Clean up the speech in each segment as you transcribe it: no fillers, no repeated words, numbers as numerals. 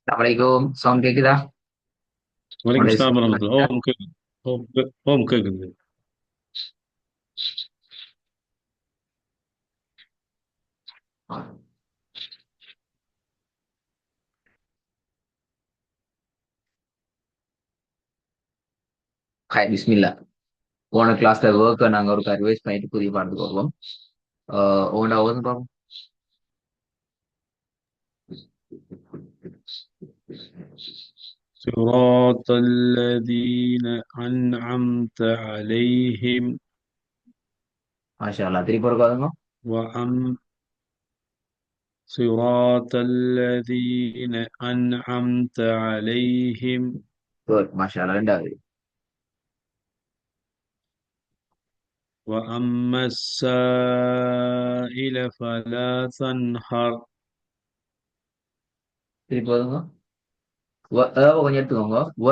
Assalamualaikum, sound கேக்குதா? வலைக்கும் உங்களுடைய ஸ்லாம் sound வரமத்துல்லா. கேக்குதா? ஓம் கேக்குது. ஓம் கேக்குது. ஹாய் பிஸ்மில்லா. போன கிளாஸ்ல ஒர்க்கை நாங்க ஒரு ரிவைஸ் பண்ணிட்டு புதிய பாடத்துக்கு வருவோம். உங்களோட ஓதுங்க பாப்போம். صراط الذين أنعمت عليهم மாஷா அல்லாஹ். திருப்பி ஒரு பாருங்க. وأم صراط الذين أنعمت عليهم குட் மாஷா அல்லாஹ். ரெண்டாவது. وأما السائل فلا تنهر திருப்பி பாருங்க. கொஞ்சம் எடுத்துக்கோங்க. வ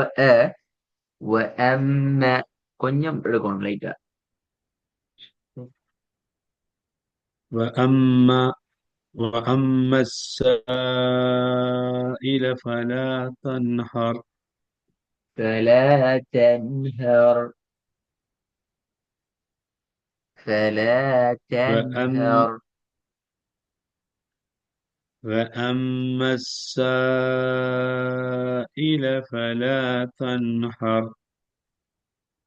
அம்ம கொஞ்சம் எடுக்கணும் லைட்டா. وأما وأما السائل فلا تنهر فلا تنهر. فلا وأما تنهر. فأما السائل فلا تنهر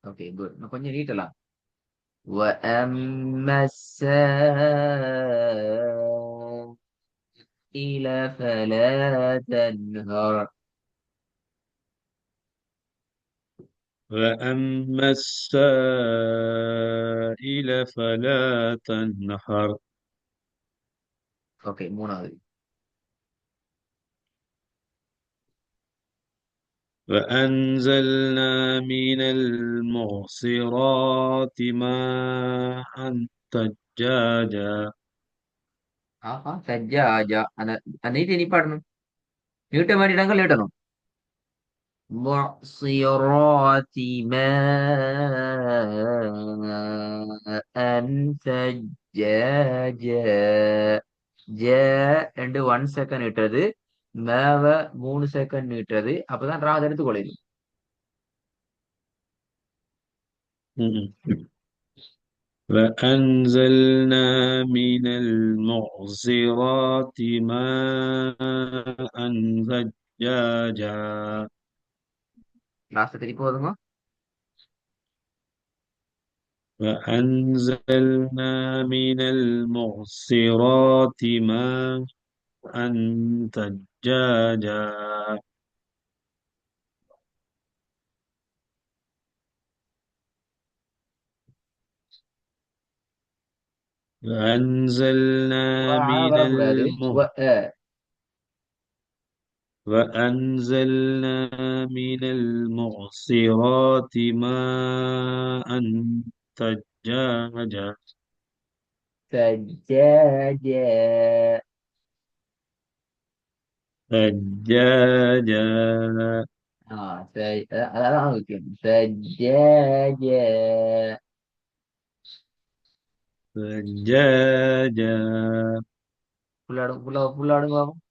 ஓகே குட். நான் கொஞ்சம் நீட்டலாம். وأما السائل فلا تنهر. وأما السائل فلا تنهر ஓகே மூணாவது. وأنزلنا من المعصرات ماء ثجاجا ஆஹா சஜ்ஜா ஆஜா அந்த அந்த நீட்டி நிப்பாட்டணும். நீட்ட மாட்டிட்டாங்க லேட்டணும். معصرات ماء ثجاجا. ஜ ரெண்டு 1 செகண்ட் நீட்டுறது. மேவ 3 செகண்ட் நீட்டுறது. அப்பதான் ராக எடுத்து கொள்ளையும். وأنزلنا من المعصرات ماء ثجاجا லாஸ்ட் திருப்பி போதுங்க. وأنزلنا من المعصرات ماء ثجاجا وأنزلنا من வரக்கூடாது. وأنزلنا من المعصرات ماء ثجاجا سجاجة. ثجاجا அதான் முக்கியம். سجاجة. ثجاجا புள்ளாடும் புள்ளாடுங்க பாப்போம்.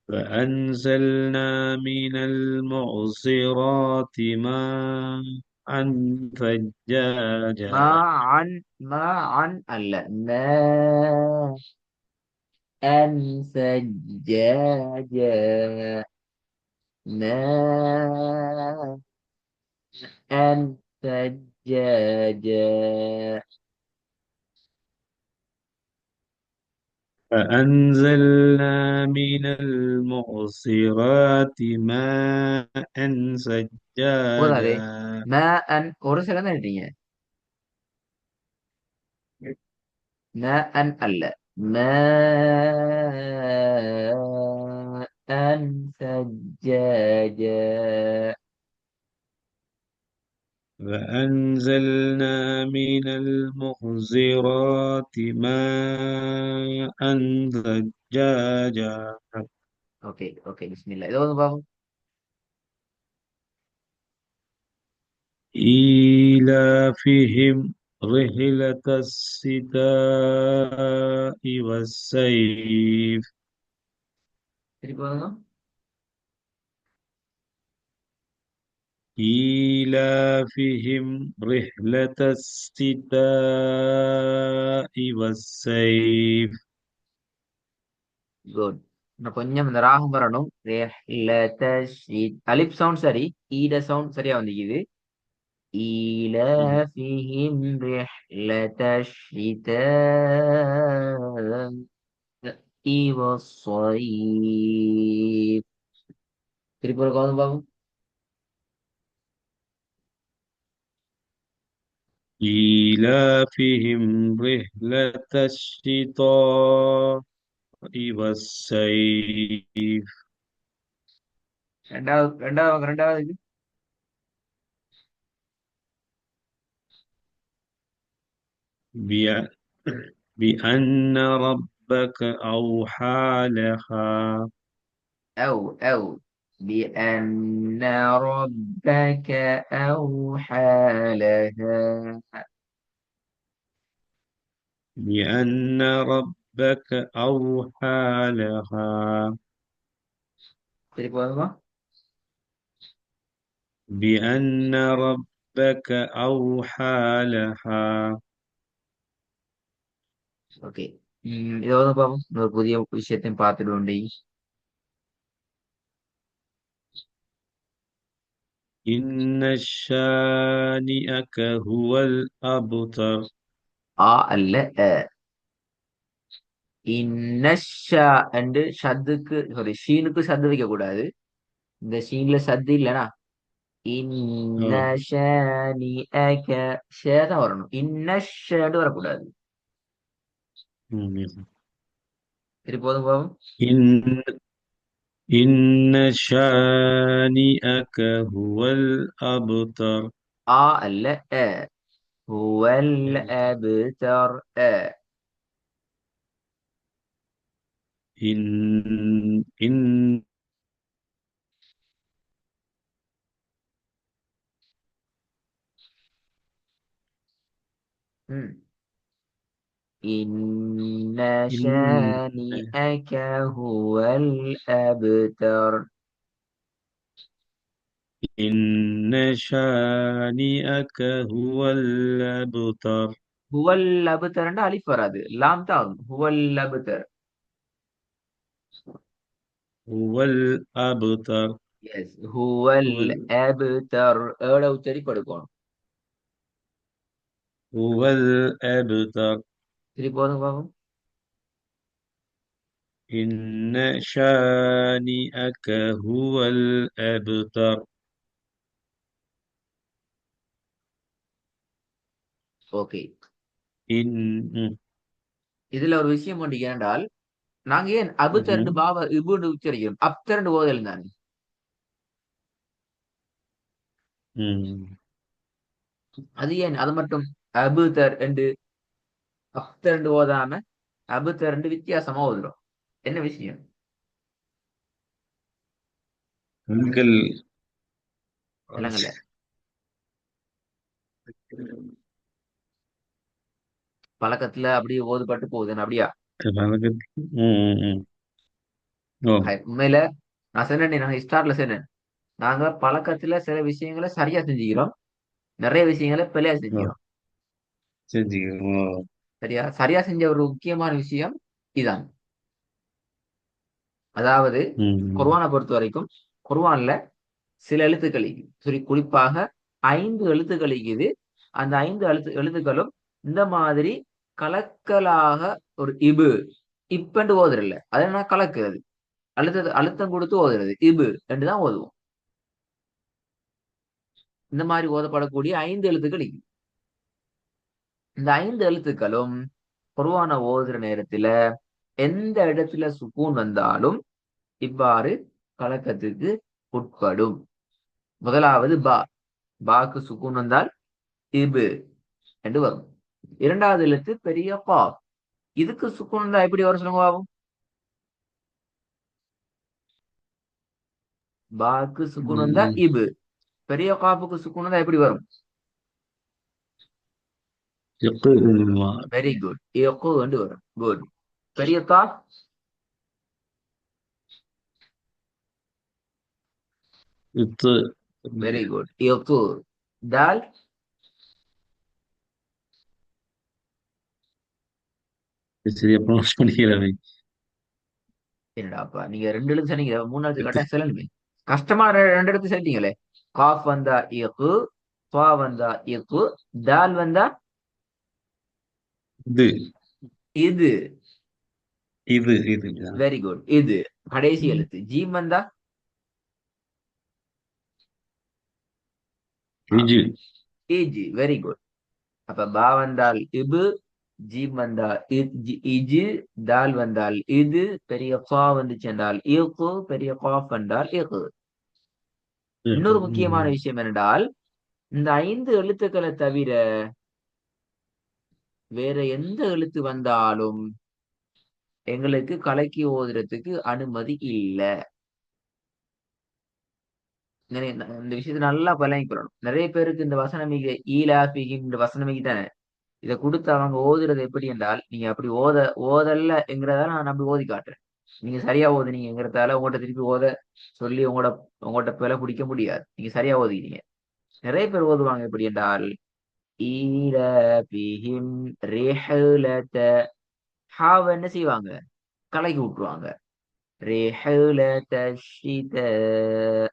فأنزلنا من المعصرات ماء மா ثجاجا அன் மா அன் அல்ல. ما أن سجاجة. ما أن سجاجة. فأنزلنا من المعصرات ماء போதாது. ثجاجا ما أن ஒரு செகண்ட் தான் எடுத்தீங்க. ما أن அல்ல. ماء ثجاجا. فأنزلنا من المعصرات ماء ثجاجا ஓகே ஓகே பிஸ்மில்லா. இதை வந்து பாப்போம். إيلافهم رحلة الشتاء والصيف திருப்பி வாங்க. إيلافهم رحلة الشتاء والصيف. குட். இன்னும் கொஞ்சம் இந்த ராகம் வரணும். அலிப் சவுண்ட் சரி, ஈட சவுண்ட் சரியா வந்துக்குது. ஈலஃபிஹிம் ரிஹ்லத ஷிதாஇ வஸ்ஸைஃப். திருப்பி ஒரு கவுந்து பாப்போம். إيلافهم رحلة الشتاء والصيف. ரெண்டாவது. بأ- بأن ربك أوحى لها. أو بأن ربك أوحى لها. بأن ربك أوحى لها. திருப்பி வருமா? بأن ربك أوحى لها. ஓகே. இதை வந்து பார்ப்போம். இன்னொரு புதிய விஷயத்தையும் பார்த்துட்டு. إن شانئك هو الأبتر. அல்ல அ. இன்னஷா அண்டு ஷத்துக்கு சாரி ஷீனுக்கு சத்து வைக்க கூடாது. இந்த ஷீன்ல சத்து இல்லனா آه. இன்னஷானிஅக ஷே தான் வரணும். இன்னஷான்னு வரக்கூடாது. مم. திருப்பி போதும் பாவம். إن إن شانئك هو الأبتر. அல்ல அ. ஹுவல் அப்தர் அ. إن ம். இன்ன إن ஷானிஅக ஹுவல் அப்தர். إن شانئك هو الأبتر. ஹுவல் அப்தர்னா அலிஃப் வராது, லாம் தான் வரும். ஹுவல் அப்தர். هو الأبتر. எஸ், ஹுவல் هو அப்தர். ஏட உச்சரி படுக்கணும். هو الأبتر. திருப்பி போதும் பாவம். إن شانئك هو الأبتر. ஓகே. إن இதுல ஒரு விஷயம் ஒன்று ஏனென்றால், நாங்க ஏன் அபுத்தரண்டு مهم. பாவ இபுன்னு உச்சரிக்கிறோம்? அப்தரண்டு ஓதல் தானே. مم. அது ஏன் அது மட்டும் அபுதர் என்று அப்தரண்டு ஓதாம அபுத்தரண்டு வித்தியாசமா ஓதுறோம்? என்ன விஷயம்? உங்கள் இல்லங்கல்ல, பழக்கத்துல அப்படியே ஓதுபட்டு போகுதுன்னு அப்படியா? مم. أوه. உண்மையில நான் சொன்னேன், நாங்க ஸ்டார்ட்ல சொன்னேன், நாங்க பழக்கத்துல சில விஷயங்களை சரியா செஞ்சுக்கிறோம், நிறைய விஷயங்களை பிழையா أوه. செஞ்சுக்கிறோம். صدق. أوه. சரியா சரியா செஞ்ச ஒரு முக்கியமான விஷயம் இதான். அதாவது مم. குர்ஆனை பொறுத்த வரைக்கும், குர்ஆன்ல சில எழுத்துக்கள் இருக்குது. சரி, குறிப்பாக 5 எழுத்துக்கள் இருக்குது. அந்த 5 எழுத்துக்களும் இந்த மாதிரி கலக்கலாக ஒரு இப்பண்டு ஓதுறல, அதை நான் கலக்குறது, அழுத்தம் கொடுத்து ஓதுறது இபு என்றுதான் ஓதுவோம். இந்த மாதிரி ஓதப்படக்கூடிய 5 எழுத்துக்கள் இருக்கு. இந்த 5 எழுத்துக்களும் குர்ஆனை ஓதுற நேரத்துல எந்த இடத்துல சுக்கூன் வந்தாலும் இவ்வாறு கலக்கத்துக்கு உட்படும். முதலாவது பா. பாக்கு சுக்கூன் வந்தால் இபு என்று வரும். இரண்டாவது எழுத்து பெரிய கா. இதுக்கு சுக்கூன் வந்தா எப்படி வரும் சொல்லுங்க பாவம்? பாக்கு சுக்கூன் வந்தா مم. இபு. பெரிய காப்புக்கு சுக்கூன் வந்தா எப்படி வரும்? يقول. வெரி குட், இயக்கு என்று வரும். குட். பெரிய கா இத்து. Very good. இக்கு. தால். சரியா ப்ரொனவுன்ஸ் பண்ணிக்கிறவை. என்னடாப்பா நீங்க ரெண்டு எழுத்து சொன்னீங்க, மூணாவது இத்து. கரெக்டா சொல்லணுமே. கஷ்டமா ரெண்டு எழுத்து சொல்லிட்டீங்களே. காஃப் வந்தா இக்கு, ஃபா வந்தா இக்கு, தால் வந்தா இது. இது. இது. Very good. இது கடைசி எழுத்து. ஜீம் வந்தா இஜு. இஜி. Very good. அப்ப பா வந்தால் இபு, ஜீம் வந்தா இஜு, தால் வந்தால் இது, பெரிய ஃபா வந்துச்சு என்றால் இக்கு, பெரிய காஃப் வந்தால் இகு. இன்னொரு முக்கியமான விஷயம் என்னென்றால், இந்த 5 எழுத்துக்களை தவிர வேற எந்த எழுத்து வந்தாலும் எங்களுக்கு கலக்கி ஓதுறதுக்கு அனுமதி இல்ல. இந்த விஷயத்தை நல்லா பழகிக்கொள்ளணும். நிறைய பேருக்கு இந்த வசனமிக ஈலாபிகிம் இந்த வசனமிக்கு தானே இதை கொடுத்து அவங்க ஓதுறது எப்படி என்றால், நீங்க அப்படி ஓதல்லங்கிறதால நான் நம்பி ஓதி காட்டுறேன். நீங்க சரியா ஓதுனீங்கிறதால உங்கள்கிட்ட திருப்பி ஓத சொல்லி உங்கள்கிட்ட பிழை பிடிக்க முடியாது. நீங்க சரியா ஓதிக்கிறீங்க. நிறைய பேர் ஓதுவாங்க எப்படி என்றால், ஈலாபிஹிம் ரிஹலத, ஹாவ என்ன செய்வாங்க, கலக்கி விட்டுருவாங்க. ரிஹலத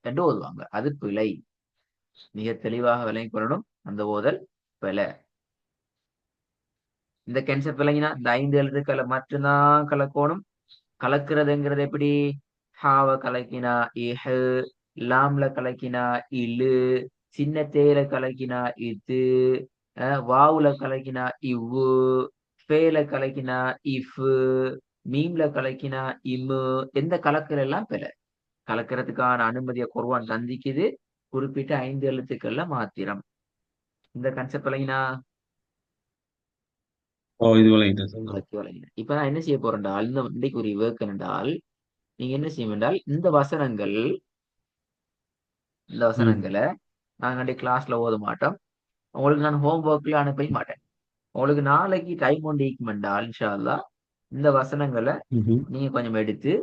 என்று ஓதுவாங்க. அது பிழை. மிக தெளிவாக விளங்கிக் கொள்ளணும். அந்த ஓதல் பிழை. இந்த கேன்செப்ட் விளங்கினா இந்த 5 எழுத்துக்களை மட்டும்தான் கலக்கணும். கலக்குறதுங்கிறது எப்படி? ஹாவ கலக்கினா இஹு, லாம்ல கலக்கினா இலு, சின்ன தேயில கலக்கினா இது, வாவுல கலக்கினா இவ்வு, ஃபேல கலக்கினா இஃபு, மீம்ல கலக்கினா இம்மு. எந்த கலக்கல் எல்லாம் பெற கலக்கிறதுக்கான அனுமதியை குர்ஆன் தந்திக்குது. குறிப்பிட்ட 5 எழுத்துக்கள்ல மாத்திரம். இந்த கான்செப்ட் விளங்கினா ஓ, இது விளங்கிட்டேன் சார். ஓகே விளங்கின. இப்ப நான் என்ன செய்ய போறேன் என்றால், இந்த இன்றைக்கு ஒரு ஒர்க் என்றால், நீங்க என்ன செய்யும் என்றால், இந்த ம். வசனங்களை நாங்க கிளாஸ்ல ஓத மாட்டோம். உங்களுக்கு நான் ஹோம் ஒர்க்ல அனுப்ப மாட்டேன். உங்களுக்கு நாளைக்கு டைம் ஒன்று ஈக்குமெண்டால் இன்ஷா அல்லாஹ் இந்த வசனங்களை ம்ஹும். நீங்க கொஞ்சம் எடுத்து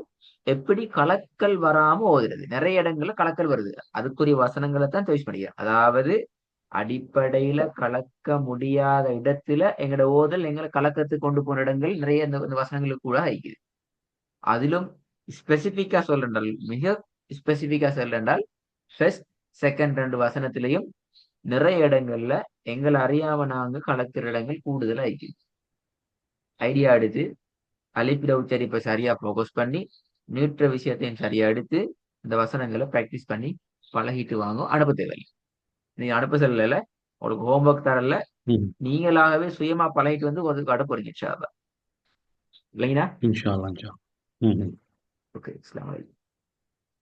எப்படி கலக்கல் வராம ஓதுறது. நிறைய இடங்கள்ல கலக்கல் வருது. அதுக்குரிய வசனங்களை தான் சாய்ஸ் பண்ணிக்கிறேன். அதாவது அடிப்படையில கலக்க முடியாத இடத்துல எங்களோட ஓதல் எங்களை கலக்கத்துக்கு கொண்டு போன இடங்கள் நிறைய இந்த வசனங்களுக்கு கூட ஆயிக்குது. அதிலும் ஸ்பெசிபிக்கா சொல்றேன், மிக ஸ்பெசிபிக்கா சொல்றேன், ஃபர்ஸ்ட் செகண்ட் 2 வசனத்திலையும் நிறைய இடங்கள்ல எங்களை அறியாம நாங்க கலக்கிற இடங்கள் கூடுதல் ஆயிக்குது. ஐடியா எடுத்து அலிப்பிட உச்சரிப்பை சரியா போக்கஸ் பண்ணி நியூட்ர விஷயத்தையும் சரியா எடுத்து இந்த வசனங்களை பிராக்டிஸ் பண்ணி பழகிட்டு வாங்க. அனுப்ப தேவையில்லை. நீங்க அனுப்ப செல்லல, உங்களுக்கு ஹோம்ஒர்க் தரல, ம். நீங்களாகவே சுயமா பழகிட்டு வந்து ஒரு காட்ட போறீங்க இன்ஷா அல்லாஹ். இல்லைங்களா? இன்ஷா அல்லாஹ். இன்ஷா. ம். ஓகே. அஸ்ஸலாமு அலைக்கும்.